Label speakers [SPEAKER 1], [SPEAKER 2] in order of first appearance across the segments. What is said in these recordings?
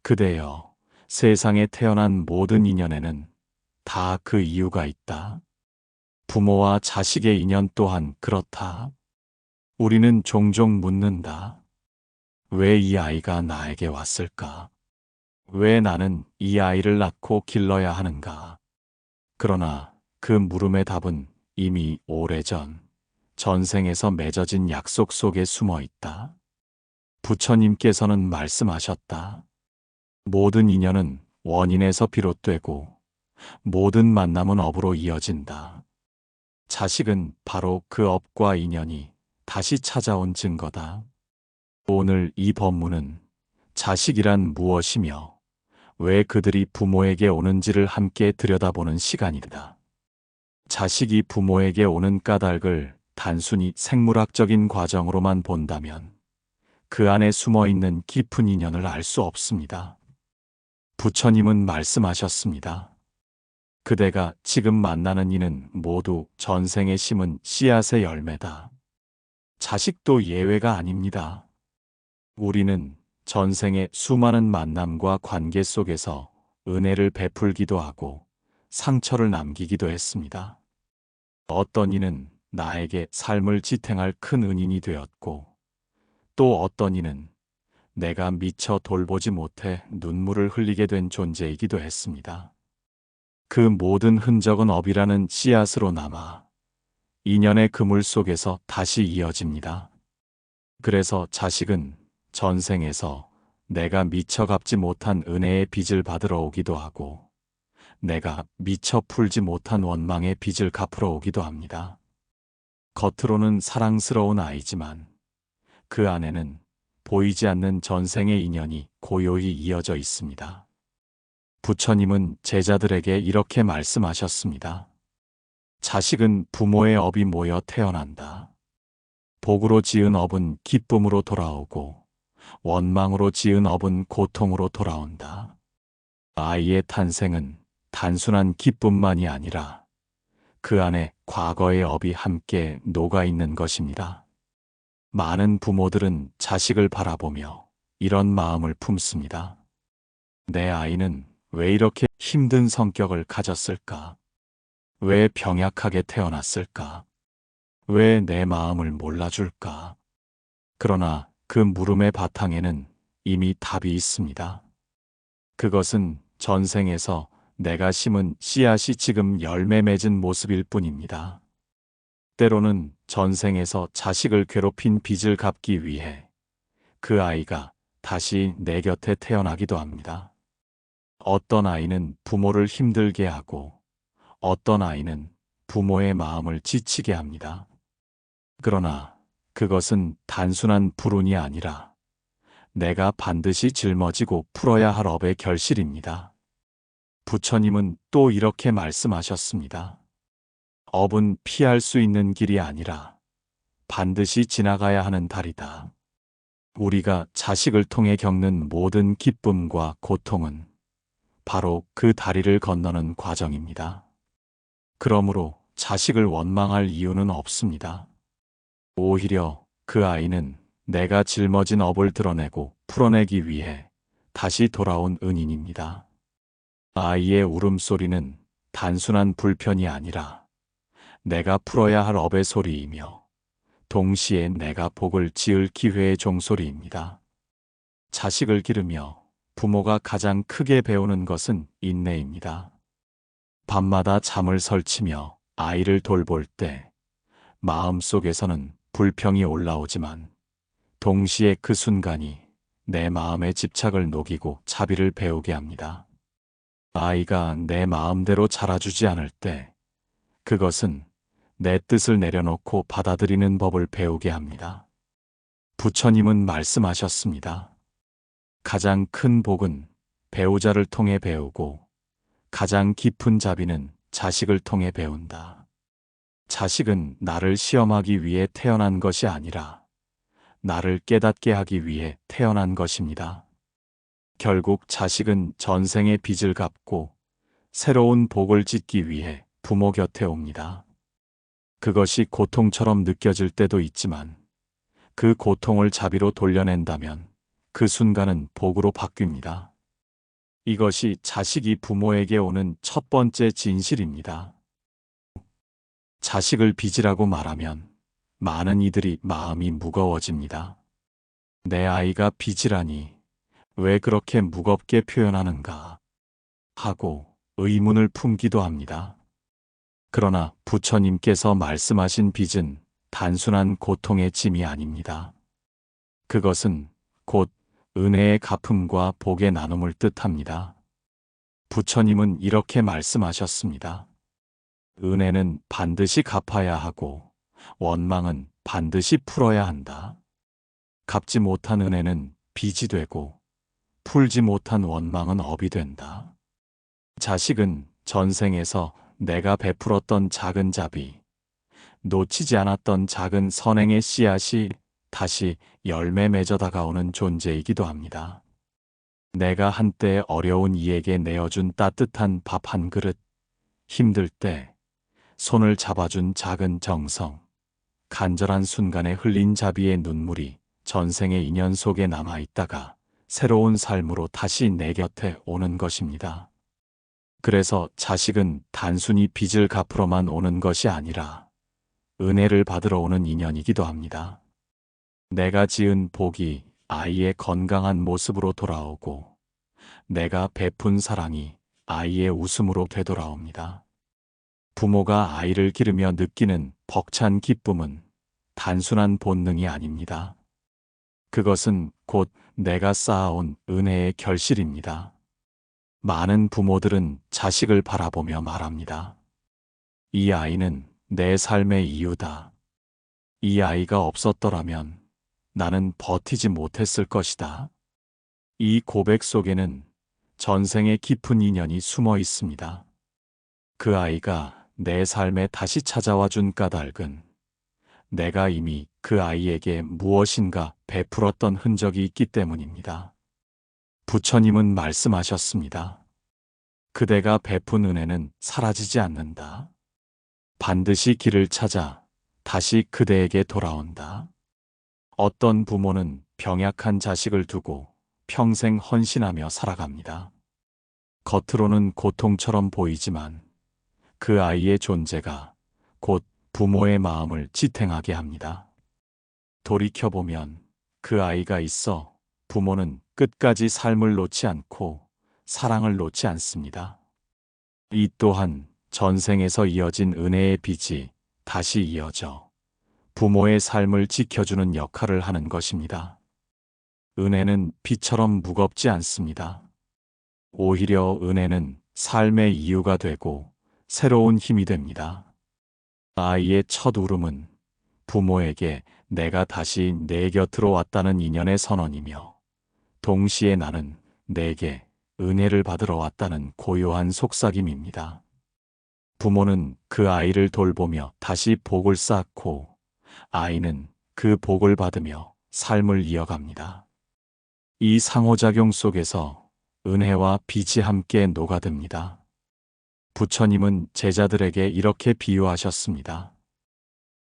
[SPEAKER 1] 그대여, 세상에 태어난 모든 인연에는 다 그 이유가 있다. 부모와 자식의 인연 또한 그렇다. 우리는 종종 묻는다. 왜 이 아이가 나에게 왔을까? 왜 나는 이 아이를 낳고 길러야 하는가? 그러나 그 물음의 답은 이미 오래전 전생에서 맺어진 약속 속에 숨어 있다. 부처님께서는 말씀하셨다. 모든 인연은 원인에서 비롯되고 모든 만남은 업으로 이어진다. 자식은 바로 그 업과 인연이 다시 찾아온 증거다. 오늘 이 법문은 자식이란 무엇이며 왜 그들이 부모에게 오는지를 함께 들여다보는 시간이다. 자식이 부모에게 오는 까닭을 단순히 생물학적인 과정으로만 본다면 그 안에 숨어 있는 깊은 인연을 알 수 없습니다. 부처님은 말씀하셨습니다. 그대가 지금 만나는 이는 모두 전생에 심은 씨앗의 열매다. 자식도 예외가 아닙니다. 우리는 전생의 수많은 만남과 관계 속에서 은혜를 베풀기도 하고 상처를 남기기도 했습니다. 어떤 이는 나에게 삶을 지탱할 큰 은인이 되었고, 또 어떤 이는 내가 미처 돌보지 못해 눈물을 흘리게 된 존재이기도 했습니다. 그 모든 흔적은 업이라는 씨앗으로 남아 인연의 그물 속에서 다시 이어집니다. 그래서 자식은 전생에서 내가 미처 갚지 못한 은혜의 빚을 받으러 오기도 하고 내가 미처 풀지 못한 원망의 빚을 갚으러 오기도 합니다. 겉으로는 사랑스러운 아이지만 그 안에는 보이지 않는 전생의 인연이 고요히 이어져 있습니다. 부처님은 제자들에게 이렇게 말씀하셨습니다. 자식은 부모의 업이 모여 태어난다. 복으로 지은 업은 기쁨으로 돌아오고 원망으로 지은 업은 고통으로 돌아온다. 아이의 탄생은 단순한 기쁨만이 아니라 그 안에 과거의 업이 함께 녹아있는 것입니다. 많은 부모들은 자식을 바라보며 이런 마음을 품습니다. 내 아이는 왜 이렇게 힘든 성격을 가졌을까? 왜 병약하게 태어났을까? 왜 내 마음을 몰라줄까? 그러나 그 물음의 바탕에는 이미 답이 있습니다. 그것은 전생에서 내가 심은 씨앗이 지금 열매 맺은 모습일 뿐입니다. 때로는 전생에서 자식을 괴롭힌 빚을 갚기 위해 그 아이가 다시 내 곁에 태어나기도 합니다. 어떤 아이는 부모를 힘들게 하고 어떤 아이는 부모의 마음을 지치게 합니다. 그러나 그것은 단순한 불운이 아니라 내가 반드시 짊어지고 풀어야 할 업의 결실입니다. 부처님은 또 이렇게 말씀하셨습니다. 업은 피할 수 있는 길이 아니라 반드시 지나가야 하는 달이다. 우리가 자식을 통해 겪는 모든 기쁨과 고통은 바로 그 다리를 건너는 과정입니다. 그러므로 자식을 원망할 이유는 없습니다. 오히려 그 아이는 내가 짊어진 업을 드러내고 풀어내기 위해 다시 돌아온 은인입니다. 아이의 울음소리는 단순한 불편이 아니라 내가 풀어야 할 업의 소리이며 동시에 내가 복을 지을 기회의 종소리입니다. 자식을 기르며 부모가 가장 크게 배우는 것은 인내입니다. 밤마다 잠을 설치며 아이를 돌볼 때 마음속에서는 불평이 올라오지만 동시에 그 순간이 내 마음의 집착을 녹이고 자비를 배우게 합니다. 아이가 내 마음대로 자라주지 않을 때 그것은 내 뜻을 내려놓고 받아들이는 법을 배우게 합니다. 부처님은 말씀하셨습니다. 가장 큰 복은 배우자를 통해 배우고 가장 깊은 자비는 자식을 통해 배운다. 자식은 나를 시험하기 위해 태어난 것이 아니라 나를 깨닫게 하기 위해 태어난 것입니다. 결국 자식은 전생의 빚을 갚고 새로운 복을 짓기 위해 부모 곁에 옵니다. 그것이 고통처럼 느껴질 때도 있지만 그 고통을 자비로 돌려낸다면 그 순간은 복으로 바뀝니다. 이것이 자식이 부모에게 오는 첫 번째 진실입니다. 자식을 빚이라고 말하면 많은 이들이 마음이 무거워집니다. 내 아이가 빚이라니 왜 그렇게 무겁게 표현하는가 하고 의문을 품기도 합니다. 그러나 부처님께서 말씀하신 빚은 단순한 고통의 짐이 아닙니다. 그것은 곧 은혜의 갚음과 복의 나눔을 뜻합니다. 부처님은 이렇게 말씀하셨습니다. 은혜는 반드시 갚아야 하고 원망은 반드시 풀어야 한다. 갚지 못한 은혜는 빚이 되고 풀지 못한 원망은 업이 된다. 자식은 전생에서 내가 베풀었던 작은 자비, 놓치지 않았던 작은 선행의 씨앗이 다시 열매 맺어 다가오는 존재이기도 합니다. 내가 한때 어려운 이에게 내어준 따뜻한 밥 한 그릇, 힘들 때 손을 잡아준 작은 정성, 간절한 순간에 흘린 자비의 눈물이 전생의 인연 속에 남아있다가 새로운 삶으로 다시 내 곁에 오는 것입니다. 그래서 자식은 단순히 빚을 갚으러만 오는 것이 아니라 은혜를 받으러 오는 인연이기도 합니다. 내가 지은 복이 아이의 건강한 모습으로 돌아오고 내가 베푼 사랑이 아이의 웃음으로 되돌아옵니다. 부모가 아이를 기르며 느끼는 벅찬 기쁨은 단순한 본능이 아닙니다. 그것은 곧 내가 쌓아온 은혜의 결실입니다. 많은 부모들은 자식을 바라보며 말합니다. 이 아이는 내 삶의 이유다. 이 아이가 없었더라면 나는 버티지 못했을 것이다. 이 고백 속에는 전생의 깊은 인연이 숨어 있습니다. 그 아이가 내 삶에 다시 찾아와 준 까닭은 내가 이미 그 아이에게 무엇인가 베풀었던 흔적이 있기 때문입니다. 부처님은 말씀하셨습니다. 그대가 베푼 은혜는 사라지지 않는다. 반드시 길을 찾아 다시 그대에게 돌아온다. 어떤 부모는 병약한 자식을 두고 평생 헌신하며 살아갑니다. 겉으로는 고통처럼 보이지만 그 아이의 존재가 곧 부모의 마음을 지탱하게 합니다. 돌이켜보면 그 아이가 있어 부모는 끝까지 삶을 놓지 않고 사랑을 놓지 않습니다. 이 또한 전생에서 이어진 은혜의 빚이 다시 이어져 부모의 삶을 지켜주는 역할을 하는 것입니다. 은혜는 빚처럼 무겁지 않습니다. 오히려 은혜는 삶의 이유가 되고 새로운 힘이 됩니다. 아이의 첫 울음은 부모에게 내가 다시 내 곁으로 왔다는 인연의 선언이며 동시에 나는 내게 은혜를 받으러 왔다는 고요한 속삭임입니다. 부모는 그 아이를 돌보며 다시 복을 쌓고 아이는 그 복을 받으며 삶을 이어갑니다. 이 상호작용 속에서 은혜와 빚이 함께 녹아듭니다. 부처님은 제자들에게 이렇게 비유하셨습니다.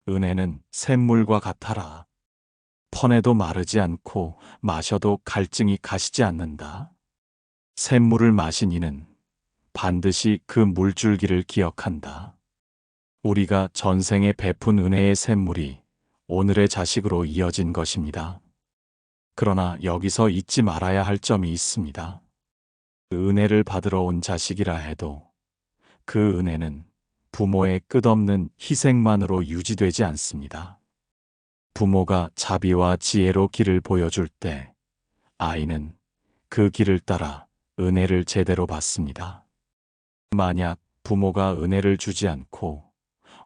[SPEAKER 1] 은혜는 샘물과 같아라. 퍼내도 마르지 않고 마셔도 갈증이 가시지 않는다. 샘물을 마신 이는 반드시 그 물줄기를 기억한다. 우리가 전생에 베푼 은혜의 샘물이 오늘의 자식으로 이어진 것입니다. 그러나 여기서 잊지 말아야 할 점이 있습니다. 은혜를 받으러 온 자식이라 해도 그 은혜는 부모의 끝없는 희생만으로 유지되지 않습니다. 부모가 자비와 지혜로 길을 보여줄 때 아이는 그 길을 따라 은혜를 제대로 받습니다. 만약 부모가 은혜를 주지 않고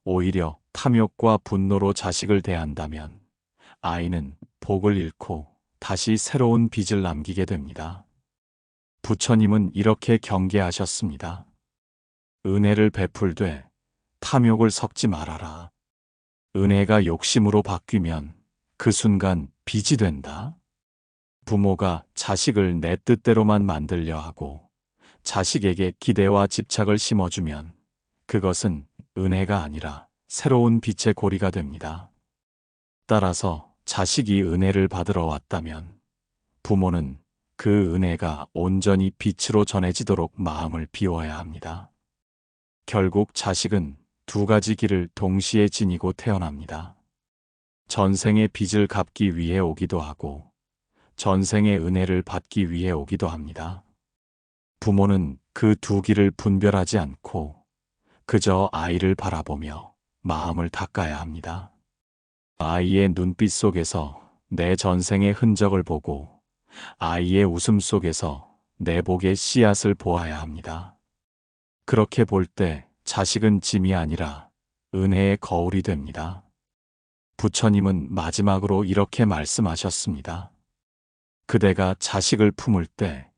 [SPEAKER 1] 오히려 탐욕과 분노로 자식을 대한다면 아이는 복을 잃고 다시 새로운 빚을 남기게 됩니다. 부처님은 이렇게 경계하셨습니다. 은혜를 베풀되 탐욕을 섞지 말아라. 은혜가 욕심으로 바뀌면 그 순간 빚이 된다. 부모가 자식을 내 뜻대로만 만들려 하고 자식에게 기대와 집착을 심어주면 그것은 은혜가 아니라 새로운 빛의 고리가 됩니다. 따라서 자식이 은혜를 받으러 왔다면 부모는 그 은혜가 온전히 빛으로 전해지도록 마음을 비워야 합니다. 결국 자식은 두 가지 길을 동시에 지니고 태어납니다. 전생의 빚을 갚기 위해 오기도 하고 전생의 은혜를 받기 위해 오기도 합니다. 부모는 그 두 길을 분별하지 않고 그저 아이를 바라보며 마음을 닦아야 합니다. 아이의 눈빛 속에서 내 전생의 흔적을 보고 아이의 웃음 속에서 내 복의 씨앗을 보아야 합니다. 그렇게 볼 때 자식은 짐이 아니라 은혜의 거울이 됩니다. 부처님은 마지막으로 이렇게 말씀하셨습니다. 그대가 자식을 품을 때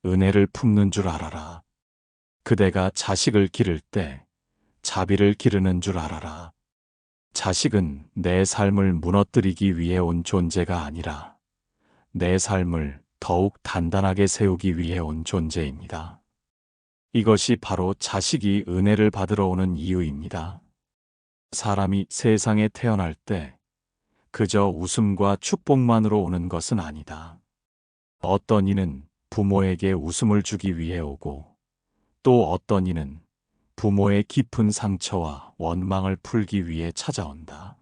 [SPEAKER 1] 은혜를 품는 줄 알아라. 그대가 자식을 기를 때 자비를 기르는 줄 알아라. 자식은 내 삶을 무너뜨리기 위해 온 존재가 아니라 내 삶을 더욱 단단하게 세우기 위해 온 존재입니다. 이것이 바로 자식이 은혜를 받으러 오는 이유입니다. 사람이 세상에 태어날 때 그저 웃음과 축복만으로 오는 것은 아니다. 어떤 이는 부모에게 웃음을 주기 위해 오고 또 어떤 이는 부모의 깊은 상처와 원망을 풀기 위해 찾아온다.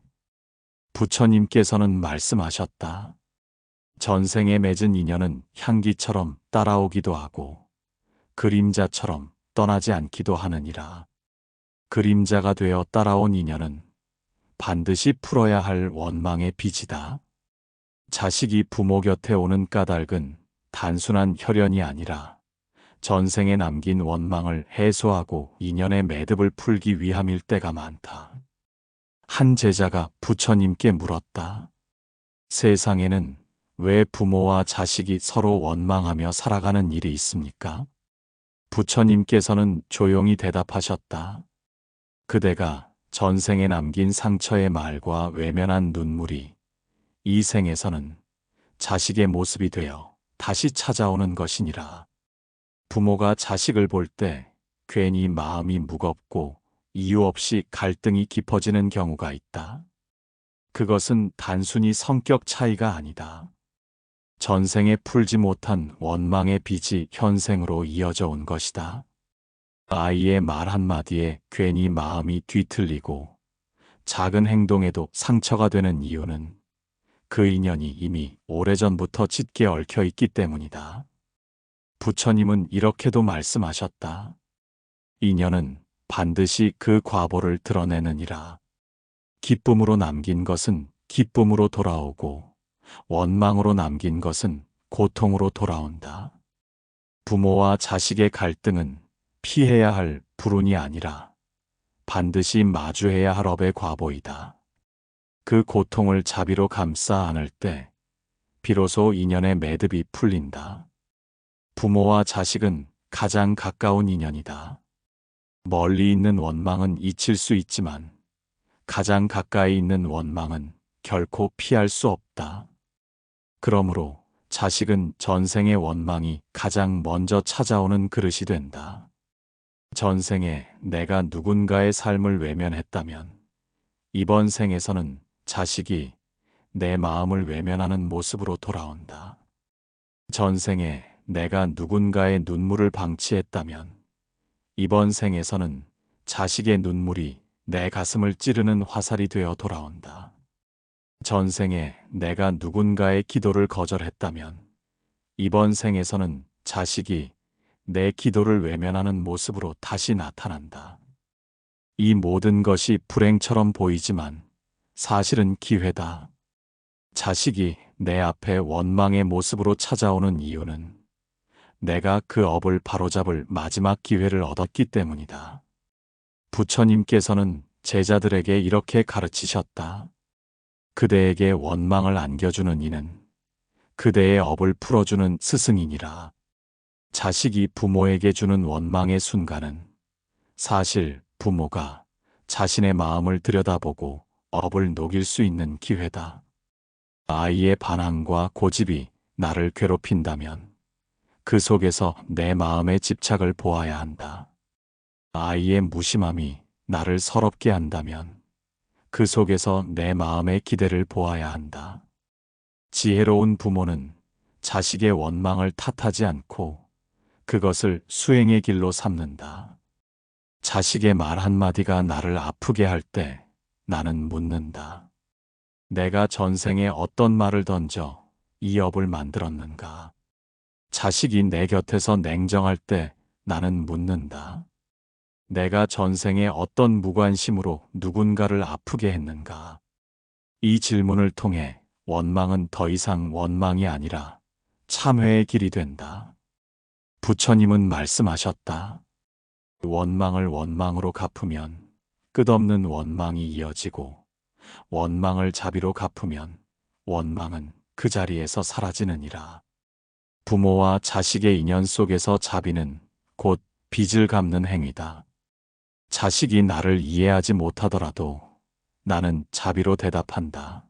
[SPEAKER 1] 부처님께서는 말씀하셨다. 전생에 맺은 인연은 향기처럼 따라오기도 하고 그림자처럼 떠나지 않기도 하느니라. 그림자가 되어 따라온 인연은 반드시 풀어야 할 원망의 빚이다. 자식이 부모 곁에 오는 까닭은 단순한 혈연이 아니라 전생에 남긴 원망을 해소하고 인연의 매듭을 풀기 위함일 때가 많다. 한 제자가 부처님께 물었다. 세상에는 왜 부모와 자식이 서로 원망하며 살아가는 일이 있습니까? 부처님께서는 조용히 대답하셨다. 그대가 전생에 남긴 상처의 말과 외면한 눈물이 이 생에서는 자식의 모습이 되어 다시 찾아오는 것이니라. 부모가 자식을 볼 때 괜히 마음이 무겁고 이유 없이 갈등이 깊어지는 경우가 있다. 그것은 단순히 성격 차이가 아니다. 전생에 풀지 못한 원망의 빚이 현생으로 이어져 온 것이다. 아이의 말 한마디에 괜히 마음이 뒤틀리고 작은 행동에도 상처가 되는 이유는 그 인연이 이미 오래전부터 짙게 얽혀 있기 때문이다. 부처님은 이렇게도 말씀하셨다. 인연은 반드시 그 과보를 드러내느니라. 기쁨으로 남긴 것은 기쁨으로 돌아오고 원망으로 남긴 것은 고통으로 돌아온다. 부모와 자식의 갈등은 피해야 할 불운이 아니라 반드시 마주해야 할 업의 과보이다. 그 고통을 자비로 감싸 안을 때 비로소 인연의 매듭이 풀린다. 부모와 자식은 가장 가까운 인연이다. 멀리 있는 원망은 잊힐 수 있지만 가장 가까이 있는 원망은 결코 피할 수 없다. 그러므로 자식은 전생의 원망이 가장 먼저 찾아오는 그릇이 된다. 전생에 내가 누군가의 삶을 외면했다면 이번 생에서는 자식이 내 마음을 외면하는 모습으로 돌아온다. 전생에 내가 누군가의 눈물을 방치했다면 이번 생에서는 자식의 눈물이 내 가슴을 찌르는 화살이 되어 돌아온다. 전생에 내가 누군가의 기도를 거절했다면 이번 생에서는 자식이 내 기도를 외면하는 모습으로 다시 나타난다. 이 모든 것이 불행처럼 보이지만 사실은 기회다. 자식이 내 앞에 원망의 모습으로 찾아오는 이유는 내가 그 업을 바로잡을 마지막 기회를 얻었기 때문이다. 부처님께서는 제자들에게 이렇게 가르치셨다. 그대에게 원망을 안겨주는 이는 그대의 업을 풀어주는 스승이니라. 자식이 부모에게 주는 원망의 순간은 사실 부모가 자신의 마음을 들여다보고 업을 녹일 수 있는 기회다. 아이의 반항과 고집이 나를 괴롭힌다면 그 속에서 내 마음의 집착을 보아야 한다. 아이의 무심함이 나를 서럽게 한다면 그 속에서 내 마음의 기대를 보아야 한다. 지혜로운 부모는 자식의 원망을 탓하지 않고 그것을 수행의 길로 삼는다. 자식의 말 한마디가 나를 아프게 할 때 나는 묻는다. 내가 전생에 어떤 말을 던져 이 업을 만들었는가? 자식이 내 곁에서 냉정할 때 나는 묻는다. 내가 전생에 어떤 무관심으로 누군가를 아프게 했는가? 이 질문을 통해 원망은 더 이상 원망이 아니라 참회의 길이 된다. 부처님은 말씀하셨다. 원망을 원망으로 갚으면 끝없는 원망이 이어지고 원망을 자비로 갚으면 원망은 그 자리에서 사라지느니라. 부모와 자식의 인연 속에서 자비는 곧 빚을 갚는 행위다. 자식이 나를 이해하지 못하더라도 나는 자비로 대답한다.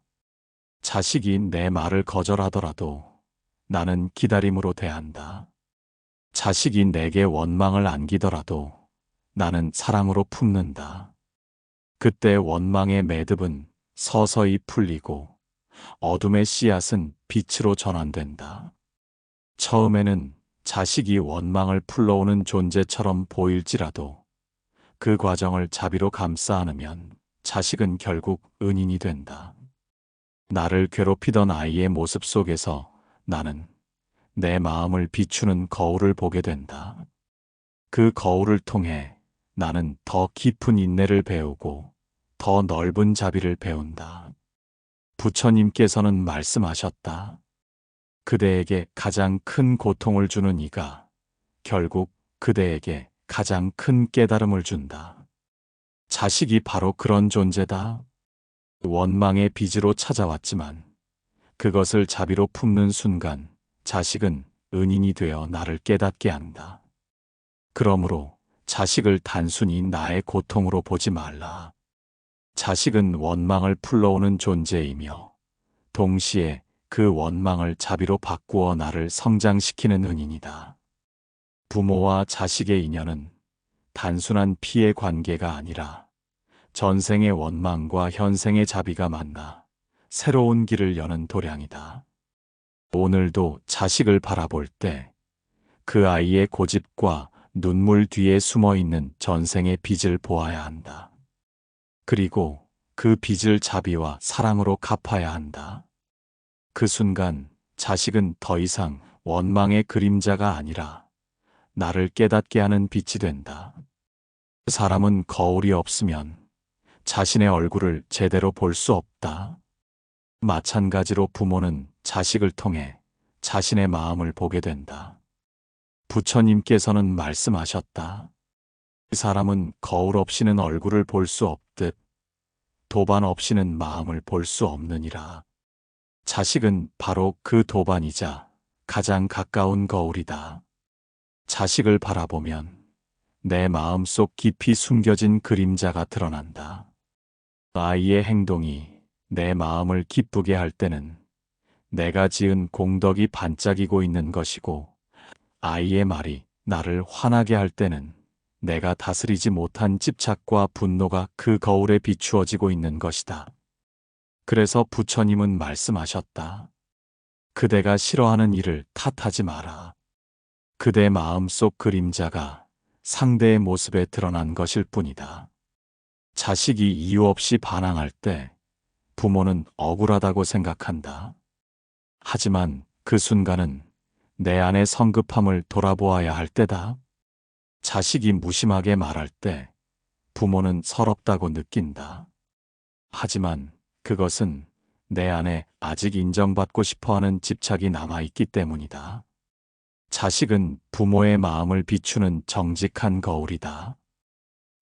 [SPEAKER 1] 자식이 내 말을 거절하더라도 나는 기다림으로 대한다. 자식이 내게 원망을 안기더라도 나는 사랑으로 품는다. 그때 원망의 매듭은 서서히 풀리고 어둠의 씨앗은 빛으로 전환된다. 처음에는 자식이 원망을 풀러오는 존재처럼 보일지라도 그 과정을 자비로 감싸 안으면 자식은 결국 은인이 된다. 나를 괴롭히던 아이의 모습 속에서 나는 내 마음을 비추는 거울을 보게 된다. 그 거울을 통해 나는 더 깊은 인내를 배우고 더 넓은 자비를 배운다. 부처님께서는 말씀하셨다. 그대에게 가장 큰 고통을 주는 이가 결국 그대에게 가장 큰 깨달음을 준다. 자식이 바로 그런 존재다. 원망의 빚으로 찾아왔지만 그것을 자비로 품는 순간 자식은 은인이 되어 나를 깨닫게 한다. 그러므로 자식을 단순히 나의 고통으로 보지 말라. 자식은 원망을 풀러오는 존재이며 동시에 그 원망을 자비로 바꾸어 나를 성장시키는 은인이다. 부모와 자식의 인연은 단순한 피해 관계가 아니라 전생의 원망과 현생의 자비가 만나 새로운 길을 여는 도량이다. 오늘도 자식을 바라볼 때 그 아이의 고집과 눈물 뒤에 숨어 있는 전생의 빚을 보아야 한다. 그리고 그 빚을 자비와 사랑으로 갚아야 한다. 그 순간 자식은 더 이상 원망의 그림자가 아니라 나를 깨닫게 하는 빛이 된다. 사람은 거울이 없으면 자신의 얼굴을 제대로 볼 수 없다. 마찬가지로 부모는 자식을 통해 자신의 마음을 보게 된다. 부처님께서는 말씀하셨다. 사람은 거울 없이는 얼굴을 볼 수 없듯 도반 없이는 마음을 볼 수 없느니라. 자식은 바로 그 도반이자 가장 가까운 거울이다. 자식을 바라보면 내 마음속 깊이 숨겨진 그림자가 드러난다. 아이의 행동이 내 마음을 기쁘게 할 때는 내가 지은 공덕이 반짝이고 있는 것이고, 아이의 말이 나를 화나게 할 때는 내가 다스리지 못한 집착과 분노가 그 거울에 비추어지고 있는 것이다. 그래서 부처님은 말씀하셨다. 그대가 싫어하는 일을 탓하지 마라. 그대 마음속 그림자가 상대의 모습에 드러난 것일 뿐이다. 자식이 이유 없이 반항할 때 부모는 억울하다고 생각한다. 하지만 그 순간은 내 안의 성급함을 돌아보아야 할 때다. 자식이 무심하게 말할 때 부모는 서럽다고 느낀다. 하지만 그것은 내 안에 아직 인정받고 싶어하는 집착이 남아있기 때문이다. 자식은 부모의 마음을 비추는 정직한 거울이다.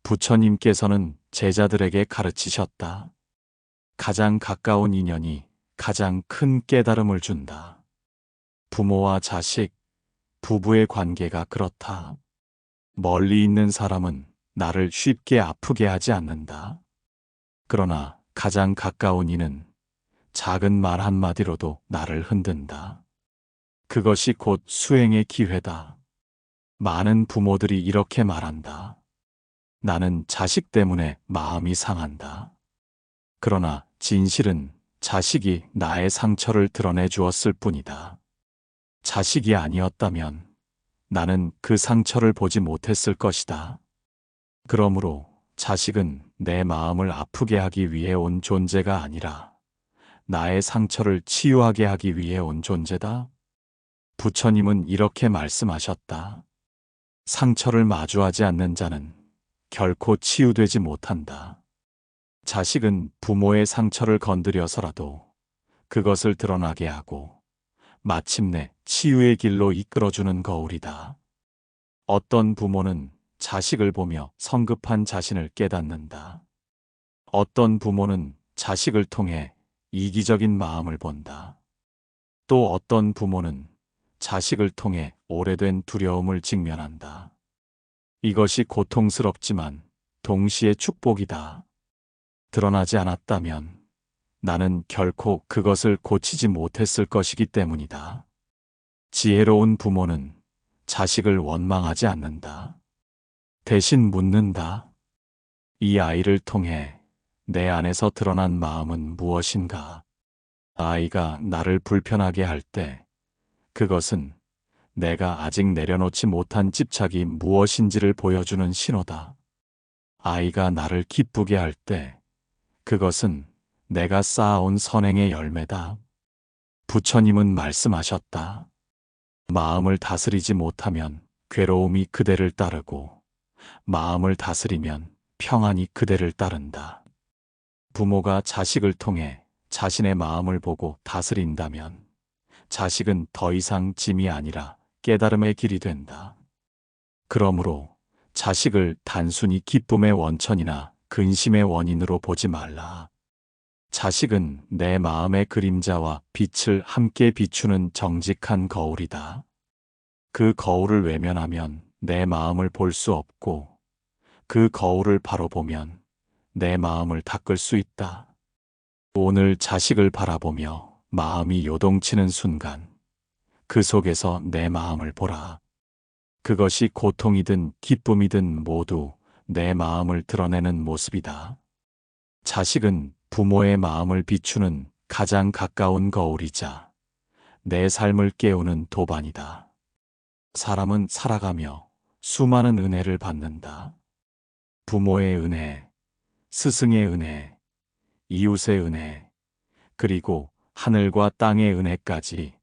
[SPEAKER 1] 부처님께서는 제자들에게 가르치셨다. 가장 가까운 인연이 가장 큰 깨달음을 준다. 부모와 자식, 부부의 관계가 그렇다. 멀리 있는 사람은 나를 쉽게 아프게 하지 않는다. 그러나 가장 가까운 이는 작은 말 한마디로도 나를 흔든다. 그것이 곧 수행의 기회다. 많은 부모들이 이렇게 말한다. 나는 자식 때문에 마음이 상한다. 그러나 진실은 자식이 나의 상처를 드러내 주었을 뿐이다. 자식이 아니었다면 나는 그 상처를 보지 못했을 것이다. 그러므로 자식은 내 마음을 아프게 하기 위해 온 존재가 아니라 나의 상처를 치유하게 하기 위해 온 존재다. 부처님은 이렇게 말씀하셨다. 상처를 마주하지 않는 자는 결코 치유되지 못한다. 자식은 부모의 상처를 건드려서라도 그것을 드러나게 하고 마침내 치유의 길로 이끌어주는 거울이다. 어떤 부모는 자식을 보며 성급한 자신을 깨닫는다. 어떤 부모는 자식을 통해 이기적인 마음을 본다. 또 어떤 부모는 자식을 통해 오래된 두려움을 직면한다. 이것이 고통스럽지만 동시에 축복이다. 드러나지 않았다면 나는 결코 그것을 고치지 못했을 것이기 때문이다. 지혜로운 부모는 자식을 원망하지 않는다. 대신 묻는다. 이 아이를 통해 내 안에서 드러난 마음은 무엇인가? 아이가 나를 불편하게 할 때 그것은 내가 아직 내려놓지 못한 집착이 무엇인지를 보여주는 신호다. 아이가 나를 기쁘게 할 때 그것은 내가 쌓아온 선행의 열매다. 부처님은 말씀하셨다. 마음을 다스리지 못하면 괴로움이 그대를 따르고 마음을 다스리면 평안이 그대를 따른다. 부모가 자식을 통해 자신의 마음을 보고 다스린다면 자식은 더 이상 짐이 아니라 깨달음의 길이 된다. 그러므로 자식을 단순히 기쁨의 원천이나 근심의 원인으로 보지 말라. 자식은 내 마음의 그림자와 빛을 함께 비추는 정직한 거울이다. 그 거울을 외면하면 내 마음을 볼 수 없고 그 거울을 바로 보면 내 마음을 닦을 수 있다. 오늘 자식을 바라보며 마음이 요동치는 순간 그 속에서 내 마음을 보라. 그것이 고통이든 기쁨이든 모두 내 마음을 드러내는 모습이다. 자식은 부모의 마음을 비추는 가장 가까운 거울이자 내 삶을 깨우는 도반이다. 사람은 살아가며 수많은 은혜를 받는다. 부모의 은혜, 스승의 은혜, 이웃의 은혜, 그리고 하늘과 땅의 은혜까지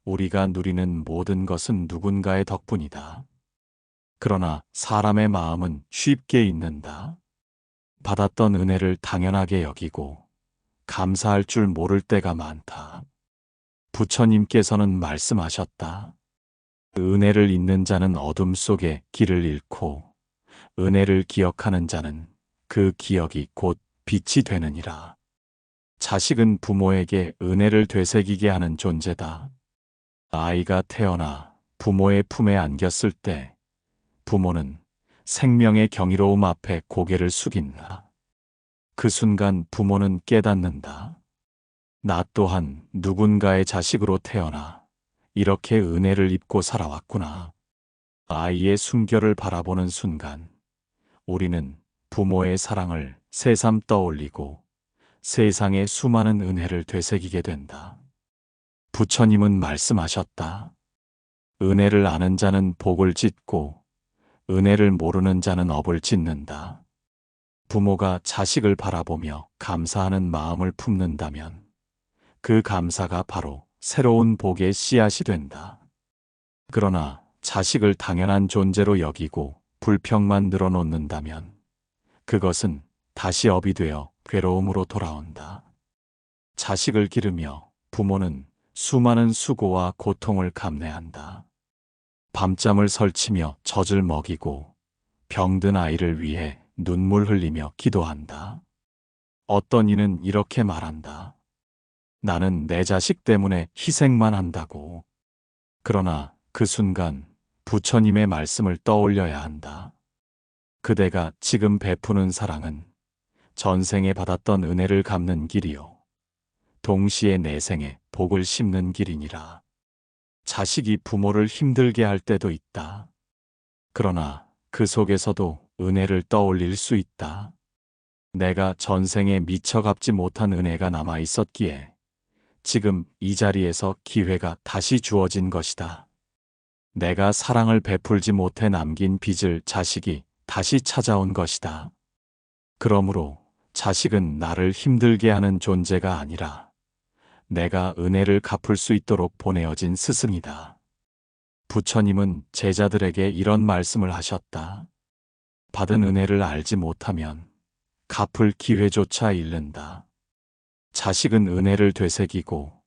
[SPEAKER 1] 우리가 누리는 모든 것은 누군가의 덕분이다. 그러나 사람의 마음은 쉽게 잊는다. 받았던 은혜를 당연하게 여기고 감사할 줄 모를 때가 많다. 부처님께서는 말씀하셨다. 은혜를 잊는 자는 어둠 속에 길을 잃고 은혜를 기억하는 자는 그 기억이 곧 빛이 되느니라. 자식은 부모에게 은혜를 되새기게 하는 존재다. 아이가 태어나 부모의 품에 안겼을 때 부모는 생명의 경이로움 앞에 고개를 숙인다. 그 순간 부모는 깨닫는다. 나 또한 누군가의 자식으로 태어나 이렇게 은혜를 입고 살아왔구나. 아이의 숨결을 바라보는 순간 우리는 부모의 사랑을 새삼 떠올리고 세상의 수많은 은혜를 되새기게 된다. 부처님은 말씀하셨다. 은혜를 아는 자는 복을 짓고 은혜를 모르는 자는 업을 짓는다. 부모가 자식을 바라보며 감사하는 마음을 품는다면 그 감사가 바로 새로운 복의 씨앗이 된다. 그러나 자식을 당연한 존재로 여기고 불평만 늘어놓는다면 그것은 다시 업이 되어 괴로움으로 돌아온다. 자식을 기르며 부모는 수많은 수고와 고통을 감내한다. 밤잠을 설치며 젖을 먹이고 병든 아이를 위해 눈물 흘리며 기도한다. 어떤 이는 이렇게 말한다. 나는 내 자식 때문에 희생만 한다고. 그러나 그 순간 부처님의 말씀을 떠올려야 한다. 그대가 지금 베푸는 사랑은 전생에 받았던 은혜를 갚는 길이요. 동시에 내생에 복을 심는 길이니라. 자식이 부모를 힘들게 할 때도 있다. 그러나 그 속에서도 은혜를 떠올릴 수 있다. 내가 전생에 미처 갚지 못한 은혜가 남아 있었기에 지금 이 자리에서 기회가 다시 주어진 것이다. 내가 사랑을 베풀지 못해 남긴 빚을 자식이 다시 찾아온 것이다. 그러므로 자식은 나를 힘들게 하는 존재가 아니라 내가 은혜를 갚을 수 있도록 보내어진 스승이다. 부처님은 제자들에게 이런 말씀을 하셨다. 받은 은혜를 알지 못하면 갚을 기회조차 잃는다. 자식은 은혜를 되새기고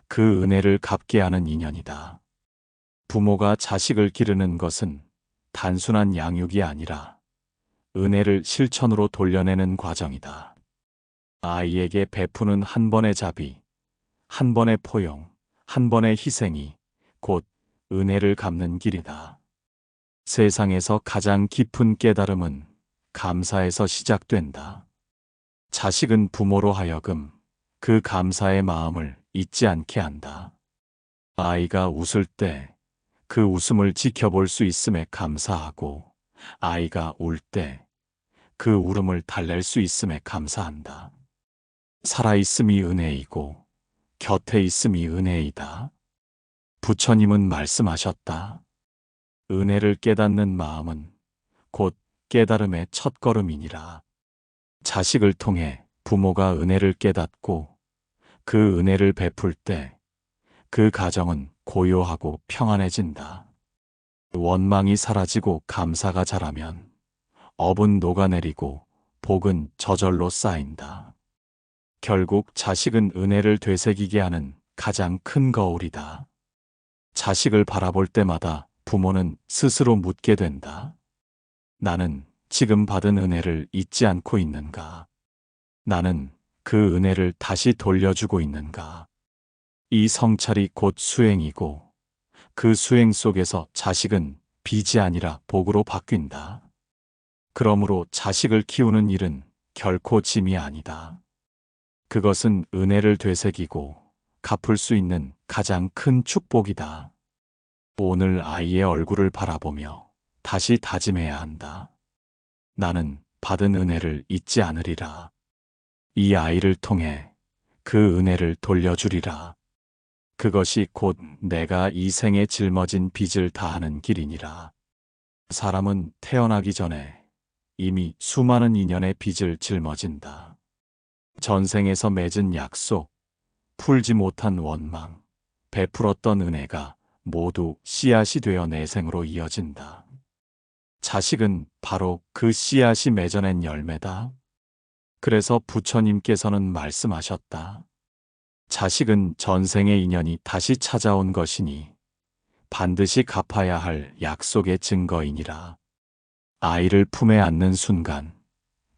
[SPEAKER 1] 그 은혜를 갚게 하는 인연이다. 부모가 자식을 기르는 것은 단순한 양육이 아니라 은혜를 실천으로 돌려내는 과정이다. 아이에게 베푸는 한 번의 자비, 한 번의 포용, 한 번의 희생이 곧 은혜를 갚는 길이다. 세상에서 가장 깊은 깨달음은 감사에서 시작된다. 자식은 부모로 하여금 그 감사의 마음을 잊지 않게 한다. 아이가 웃을 때 그 웃음을 지켜볼 수 있음에 감사하고 아이가 울 때 그 울음을 달랠 수 있음에 감사한다. 살아있음이 은혜이고 곁에 있음이 은혜이다. 부처님은 말씀하셨다. 은혜를 깨닫는 마음은 곧 깨달음의 첫걸음이니라. 자식을 통해 부모가 은혜를 깨닫고 그 은혜를 베풀 때 그 가정은 고요하고 평안해진다. 원망이 사라지고 감사가 자라면 업은 녹아내리고 복은 저절로 쌓인다. 결국 자식은 은혜를 되새기게 하는 가장 큰 거울이다. 자식을 바라볼 때마다 부모는 스스로 묻게 된다. 나는 지금 받은 은혜를 잊지 않고 있는가? 나는 그 은혜를 다시 돌려주고 있는가? 이 성찰이 곧 수행이고 그 수행 속에서 자식은 빚이 아니라 복으로 바뀐다. 그러므로 자식을 키우는 일은 결코 짐이 아니다. 그것은 은혜를 되새기고 갚을 수 있는 가장 큰 축복이다. 오늘 아이의 얼굴을 바라보며 다시 다짐해야 한다. 나는 받은 은혜를 잊지 않으리라. 이 아이를 통해 그 은혜를 돌려주리라. 그것이 곧 내가 이 생에 짊어진 빚을 다하는 길이니라. 사람은 태어나기 전에 이미 수많은 인연의 빚을 짊어진다. 전생에서 맺은 약속, 풀지 못한 원망, 베풀었던 은혜가 모두 씨앗이 되어 내 생으로 이어진다. 자식은 바로 그 씨앗이 맺어낸 열매다. 그래서 부처님께서는 말씀하셨다. 자식은 전생의 인연이 다시 찾아온 것이니 반드시 갚아야 할 약속의 증거이니라. 아이를 품에 안는 순간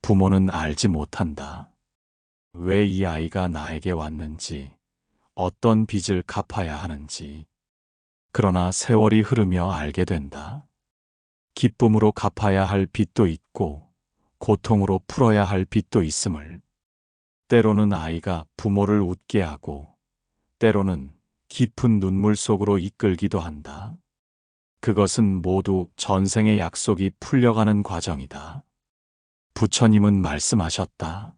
[SPEAKER 1] 부모는 알지 못한다. 왜 이 아이가 나에게 왔는지, 어떤 빚을 갚아야 하는지. 그러나 세월이 흐르며 알게 된다. 기쁨으로 갚아야 할 빚도 있고 고통으로 풀어야 할 빚도 있음을. 때로는 아이가 부모를 웃게 하고 때로는 깊은 눈물 속으로 이끌기도 한다. 그것은 모두 전생의 약속이 풀려가는 과정이다. 부처님은 말씀하셨다.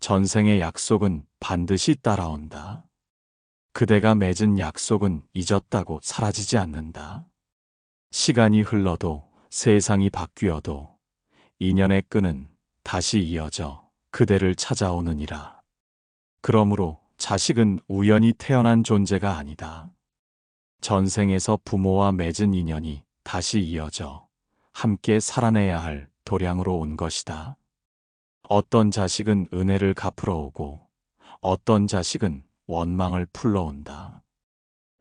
[SPEAKER 1] 전생의 약속은 반드시 따라온다. 그대가 맺은 약속은 잊었다고 사라지지 않는다. 시간이 흘러도 세상이 바뀌어도 인연의 끈은 다시 이어져 그대를 찾아오느니라. 그러므로 자식은 우연히 태어난 존재가 아니다. 전생에서 부모와 맺은 인연이 다시 이어져 함께 살아내야 할 도량으로 온 것이다. 어떤 자식은 은혜를 갚으러 오고 어떤 자식은 원망을 풀러온다.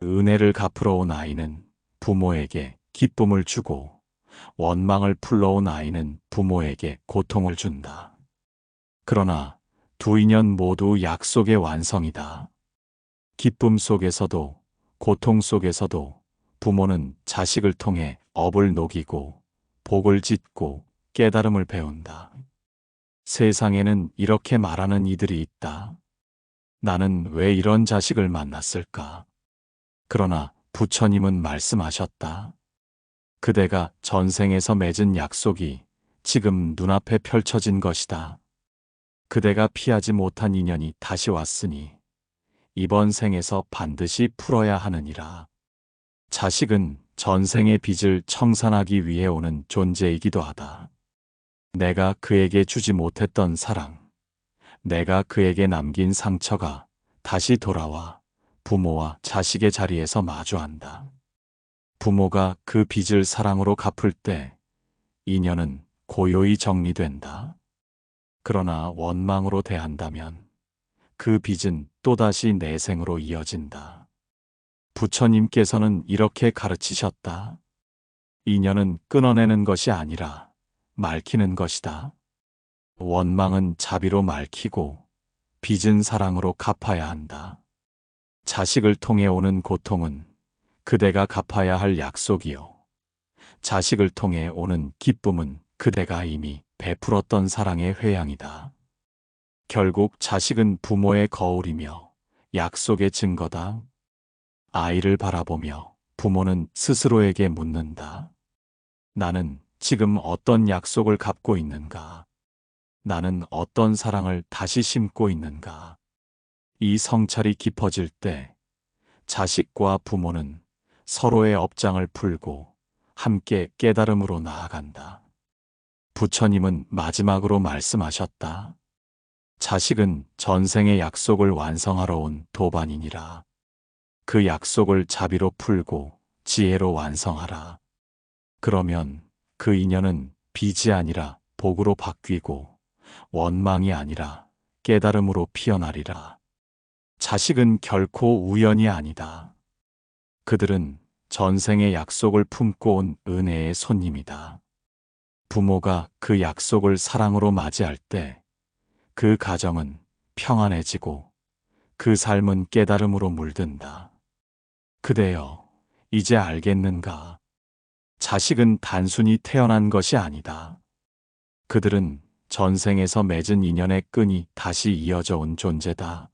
[SPEAKER 1] 은혜를 갚으러 온 아이는 부모에게 기쁨을 주고 원망을 풀러온 아이는 부모에게 고통을 준다. 그러나 두 인연 모두 약속의 완성이다. 기쁨 속에서도 고통 속에서도 부모는 자식을 통해 업을 녹이고 복을 짓고 깨달음을 배운다. 세상에는 이렇게 말하는 이들이 있다. 나는 왜 이런 자식을 만났을까? 그러나 부처님은 말씀하셨다. 그대가 전생에서 맺은 약속이 지금 눈앞에 펼쳐진 것이다. 그대가 피하지 못한 인연이 다시 왔으니 이번 생에서 반드시 풀어야 하느니라. 자식은 전생의 빚을 청산하기 위해 오는 존재이기도 하다. 내가 그에게 주지 못했던 사랑, 내가 그에게 남긴 상처가 다시 돌아와 부모와 자식의 자리에서 마주한다. 부모가 그 빚을 사랑으로 갚을 때 인연은 고요히 정리된다. 그러나 원망으로 대한다면 그 빚은 또다시 내생으로 이어진다. 부처님께서는 이렇게 가르치셨다. 인연은 끊어내는 것이 아니라 맑히는 것이다. 원망은 자비로 맑히고 빚은 사랑으로 갚아야 한다. 자식을 통해 오는 고통은 그대가 갚아야 할 약속이요. 자식을 통해 오는 기쁨은 그대가 이미 베풀었던 사랑의 회양이다. 결국 자식은 부모의 거울이며 약속의 증거다. 아이를 바라보며 부모는 스스로에게 묻는다. 나는 지금 어떤 약속을 갚고 있는가? 나는 어떤 사랑을 다시 심고 있는가? 이 성찰이 깊어질 때 자식과 부모는 서로의 업장을 풀고 함께 깨달음으로 나아간다. 부처님은 마지막으로 말씀하셨다. 자식은 전생의 약속을 완성하러 온 도반이니라. 그 약속을 자비로 풀고 지혜로 완성하라. 그러면 그 인연은 빚이 아니라 복으로 바뀌고 원망이 아니라 깨달음으로 피어나리라. 자식은 결코 우연이 아니다. 그들은 전생의 약속을 품고 온 은혜의 손님이다. 부모가 그 약속을 사랑으로 맞이할 때 그 가정은 평안해지고 그 삶은 깨달음으로 물든다. 그대여, 이제 알겠는가? 자식은 단순히 태어난 것이 아니다. 그들은 전생에서 맺은 인연의 끈이 다시 이어져 온 존재다.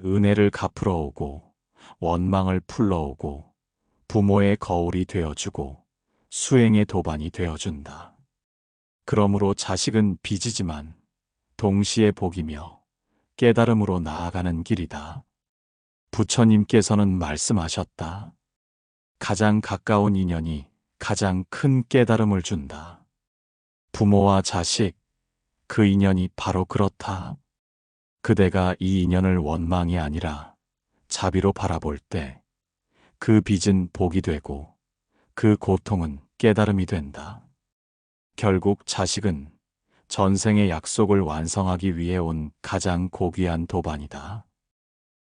[SPEAKER 1] 은혜를 갚으러 오고 원망을 풀러오고 부모의 거울이 되어주고 수행의 도반이 되어준다. 그러므로 자식은 빚이지만 동시에 복이며 깨달음으로 나아가는 길이다. 부처님께서는 말씀하셨다. 가장 가까운 인연이 가장 큰 깨달음을 준다. 부모와 자식, 그 인연이 바로 그렇다. 그대가 이 인연을 원망이 아니라 자비로 바라볼 때 그 빚은 복이 되고 그 고통은 깨달음이 된다. 결국 자식은 전생의 약속을 완성하기 위해 온 가장 고귀한 도반이다.